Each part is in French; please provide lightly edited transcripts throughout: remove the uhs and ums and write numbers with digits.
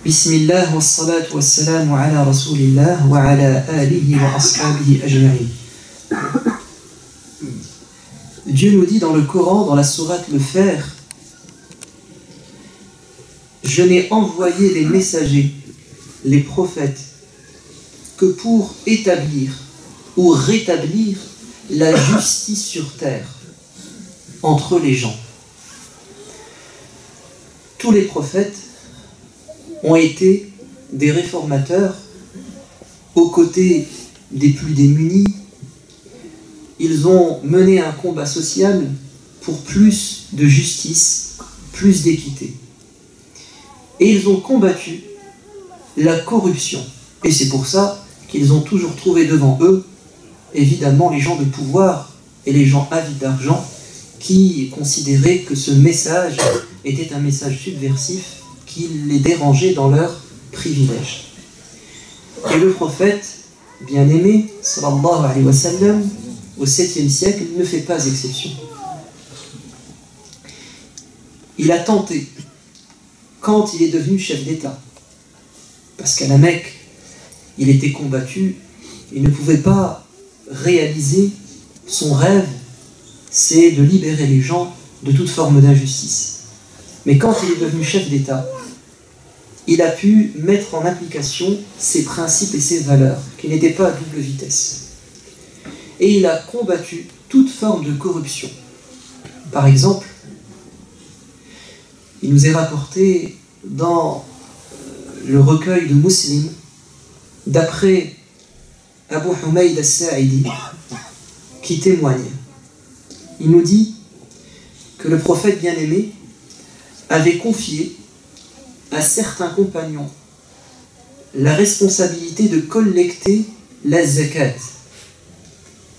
Bismillah wa salatu wa salamu ala rasulillah wa ala alihi wa ashabihi ajma'in. Dieu nous dit dans le Coran, dans la sourate Le Fer, je n'ai envoyé les messagers, les prophètes, que pour établir ou rétablir la justice sur terre entre les gens. Tous les prophètes ont été des réformateurs aux côtés des plus démunis. Ils ont mené un combat social pour plus de justice, plus d'équité. Et ils ont combattu la corruption. Et c'est pour ça qu'ils ont toujours trouvé devant eux, évidemment, les gens de pouvoir et les gens avides d'argent qui considéraient que ce message était un message subversif qui les dérangeait dans leurs privilèges. Et le prophète bien-aimé, sallallahu alayhi wa sallam, au 7e siècle, ne fait pas exception. Il a tenté, quand il est devenu chef d'État, parce qu'à la Mecque, il était combattu, il ne pouvait pas réaliser son rêve, c'est de libérer les gens de toute forme d'injustice. Mais quand il est devenu chef d'État, il a pu mettre en application ses principes et ses valeurs, qui n'étaient pas à double vitesse. Et il a combattu toute forme de corruption. Par exemple, il nous est rapporté dans le recueil de Muslim, d'après Abu Humayd al-Sa'idi, qui témoigne. Il nous dit que le prophète bien-aimé avait confié à certains compagnons la responsabilité de collecter la zakat,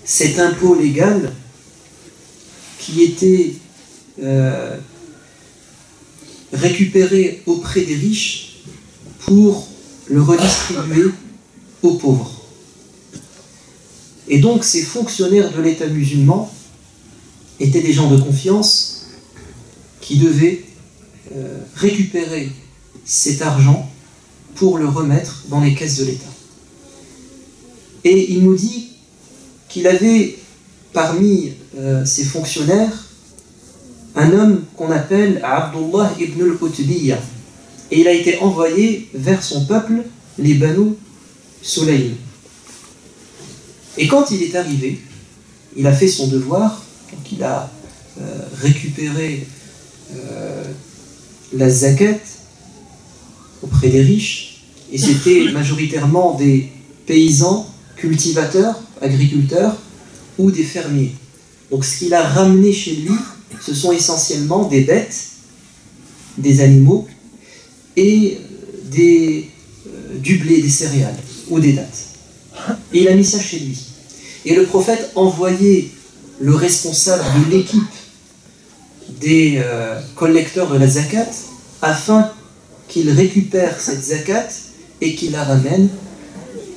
cet impôt légal qui était récupéré auprès des riches pour le redistribuer aux pauvres. Et donc ces fonctionnaires de l'État musulman étaient des gens de confiance qui devaient récupérer cet argent pour le remettre dans les caisses de l'État. Et il nous dit qu'il avait parmi ses fonctionnaires un homme qu'on appelle Abdullah ibn al-Utbiyya, et il a été envoyé vers son peuple, les Banu Sulaym. Et quand il est arrivé, il a fait son devoir, donc il a récupéré la zakat auprès des riches, et c'était majoritairement des paysans, cultivateurs, agriculteurs, ou des fermiers. Donc ce qu'il a ramené chez lui, ce sont essentiellement des bêtes, des animaux, et du blé, des céréales, ou des dattes. Et il a mis ça chez lui. Et le prophète envoyait le responsable de l'équipe des collecteurs de la zakat afin qu'il récupère cette zakat et qu'il la ramène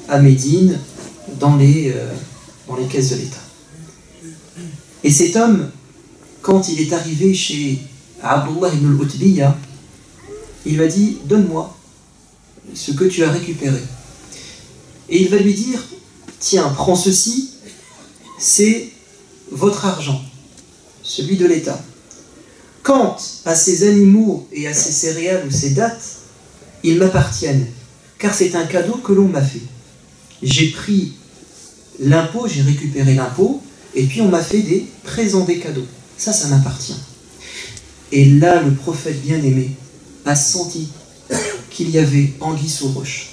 à Médine dans les caisses de l'État. Et cet homme, quand il est arrivé chez Abdullah ibn al-Utbiyya, il lui a dit « Donne-moi ce que tu as récupéré ». Et il va lui dire « Tiens, prends ceci, c'est votre argent, celui de l'État. Quant à ces animaux et à ces céréales ou ces dattes, ils m'appartiennent, car c'est un cadeau que l'on m'a fait. J'ai pris l'impôt, j'ai récupéré l'impôt, et puis on m'a fait des présents, des cadeaux. Ça m'appartient. » Et là, le prophète bien-aimé a senti qu'il y avait anguille sous roche,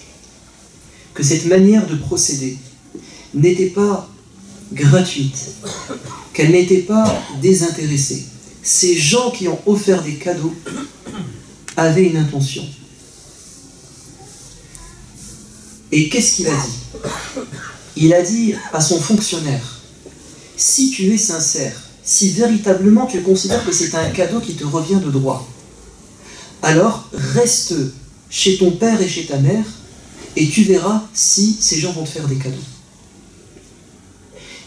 que cette manière de procéder n'était pas gratuite, qu'elle n'était pas désintéressée. Ces gens qui ont offert des cadeaux avaient une intention. Et qu'est-ce qu'il a dit? Il a dit à son fonctionnaire, si tu es sincère, si véritablement tu considères que c'est un cadeau qui te revient de droit, alors reste chez ton père et chez ta mère et tu verras si ces gens vont te faire des cadeaux.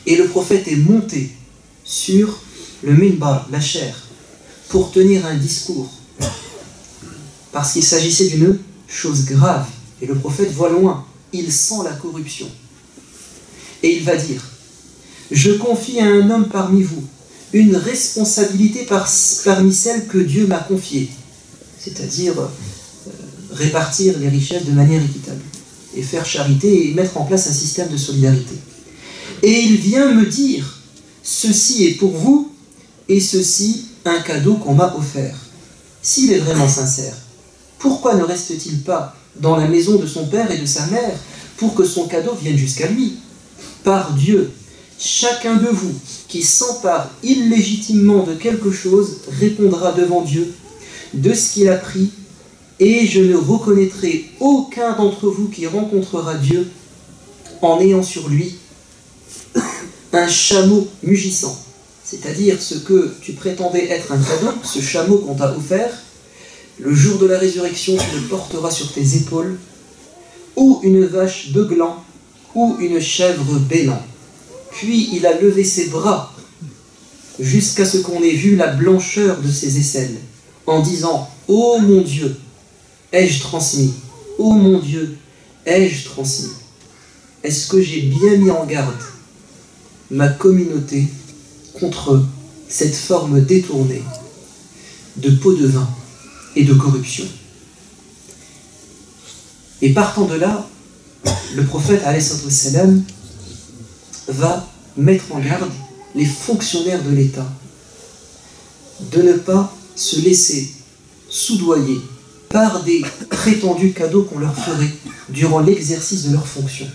Et le prophète est monté sur le minbar, la chaire, pour tenir un discours parce qu'il s'agissait d'une chose grave. Et le prophète voit loin, il sent la corruption. Et il va dire, je confie à un homme parmi vous une responsabilité parmi celles que Dieu m'a confiées, c'est-à-dire répartir les richesses de manière équitable, et faire charité et mettre en place un système de solidarité. Et il vient me dire, ceci est pour vous, et ceci un cadeau qu'on m'a offert. S'il est vraiment sincère, pourquoi ne reste-t-il pas dans la maison de son père et de sa mère pour que son cadeau vienne jusqu'à lui? Par Dieu, chacun de vous qui s'empare illégitimement de quelque chose répondra devant Dieu de ce qu'il a pris, et je ne reconnaîtrai aucun d'entre vous qui rencontrera Dieu en ayant sur lui un chameau mugissant, c'est-à-dire ce que tu prétendais être un cadeau, ce chameau qu'on t'a offert, le jour de la résurrection tu le porteras sur tes épaules, ou une vache beuglant, ou une chèvre bêlant. Puis il a levé ses bras jusqu'à ce qu'on ait vu la blancheur de ses aisselles, en disant « Ô mon Dieu, ai-je transmis? Ô mon Dieu, ai-je transmis? Est-ce que j'ai bien mis en garde ma communauté contre cette forme détournée de pot de vin et de corruption ?» Et partant de là, le prophète alayhi salam va mettre en garde les fonctionnaires de l'État de ne pas se laisser soudoyer par des prétendus cadeaux qu'on leur ferait durant l'exercice de leurs fonctions.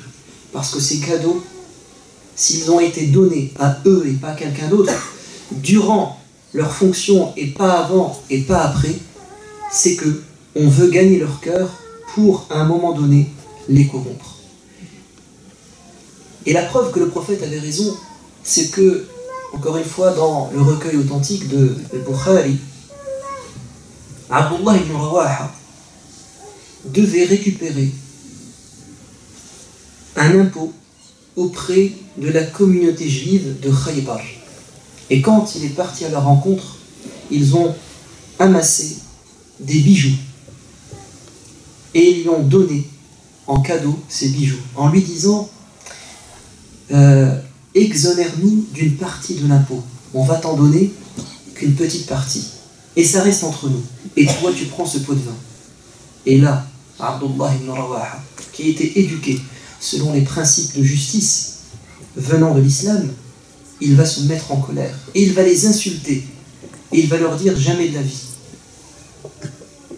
Parce que ces cadeaux, s'ils ont été donnés à eux et pas à quelqu'un d'autre, durant leur fonction et pas avant et pas après, c'est que on veut gagner leur cœur pour, à un moment donné, les corrompre. Et la preuve que le prophète avait raison, c'est que, encore une fois, dans le recueil authentique de Bukhari, Abdullah ibn Rawaha devait récupérer un impôt auprès de la communauté juive de Khaybar. Et quand il est parti à leur rencontre, ils ont amassé des bijoux et ils lui ont donné en cadeau ces bijoux, en lui disant exonère-nous d'une partie de l'impôt, on va t'en donner qu'une petite partie, et ça reste entre nous, et toi tu prends ce pot de vin. Et là, Abdullah ibn Rawaha, qui était éduqué selon les principes de justice venant de l'islam, il va se mettre en colère, et il va les insulter, et il va leur dire jamais de la vie,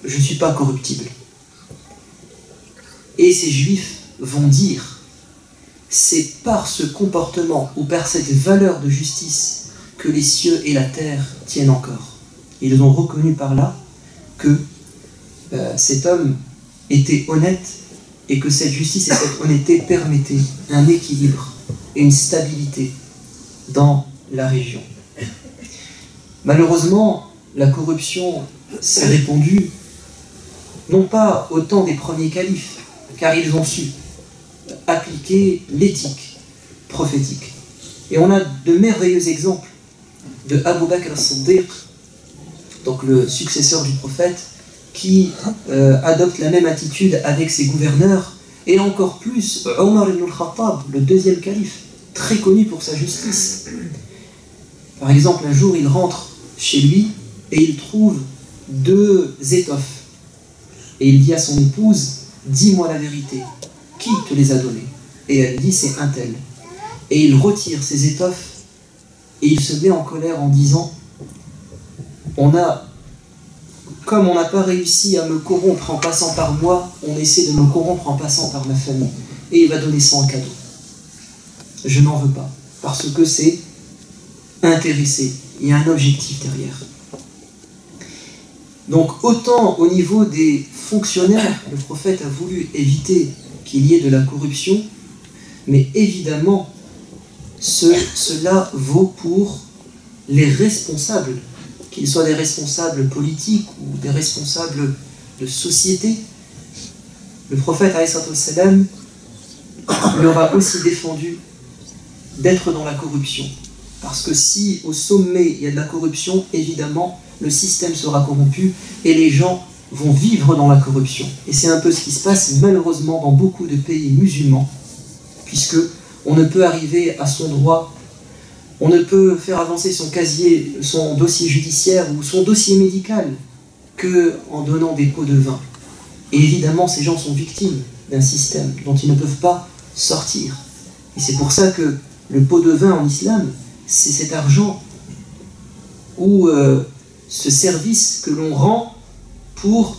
je ne suis pas corruptible. Et ces juifs vont dire, c'est par ce comportement ou par cette valeur de justice que les cieux et la terre tiennent encore. Ils ont reconnu par là que cet homme était honnête et que cette justice et cette honnêteté permettaient un équilibre et une stabilité dans la région. Malheureusement, la corruption s'est répandue non pas au temps des premiers califes, car ils ont su appliquer l'éthique prophétique. Et on a de merveilleux exemples de Abu Bakr as-Siddiq, donc le successeur du prophète, qui adopte la même attitude avec ses gouverneurs, et encore plus Omar ibn al-Khattab, le deuxième calife, très connu pour sa justice. Par exemple, un jour, il rentre chez lui et il trouve 2 étoffes. Et il dit à son épouse, dis-moi la vérité, qui te les a données? Et elle dit, c'est un tel. Et il retire ses étoffes et il se met en colère en disant, comme on n'a pas réussi à me corrompre en passant par moi, on essaie de me corrompre en passant par ma famille. Et il va donner ça en cadeau. Je n'en veux pas, parce que c'est intéressé, il y a un objectif derrière. Donc autant au niveau des fonctionnaires, le prophète a voulu éviter qu'il y ait de la corruption, mais évidemment cela vaut pour les responsables, qu'ils soient des responsables politiques ou des responsables de société. Le prophète alayhi salam leur a aussi défendu d'être dans la corruption, parce que si au sommet il y a de la corruption, évidemment le système sera corrompu et les gens vont vivre dans la corruption. Et c'est un peu ce qui se passe malheureusement dans beaucoup de pays musulmans, puisque on ne peut arriver à son droit, on ne peut faire avancer son casier, son dossier judiciaire ou son dossier médical que en donnant des pots de vin. Et évidemment, ces gens sont victimes d'un système dont ils ne peuvent pas sortir. Et c'est pour ça que le pot de vin en islam, c'est cet argent ou ce service que l'on rend pour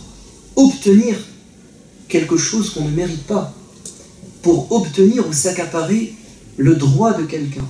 obtenir quelque chose qu'on ne mérite pas, pour obtenir ou s'accaparer le droit de quelqu'un.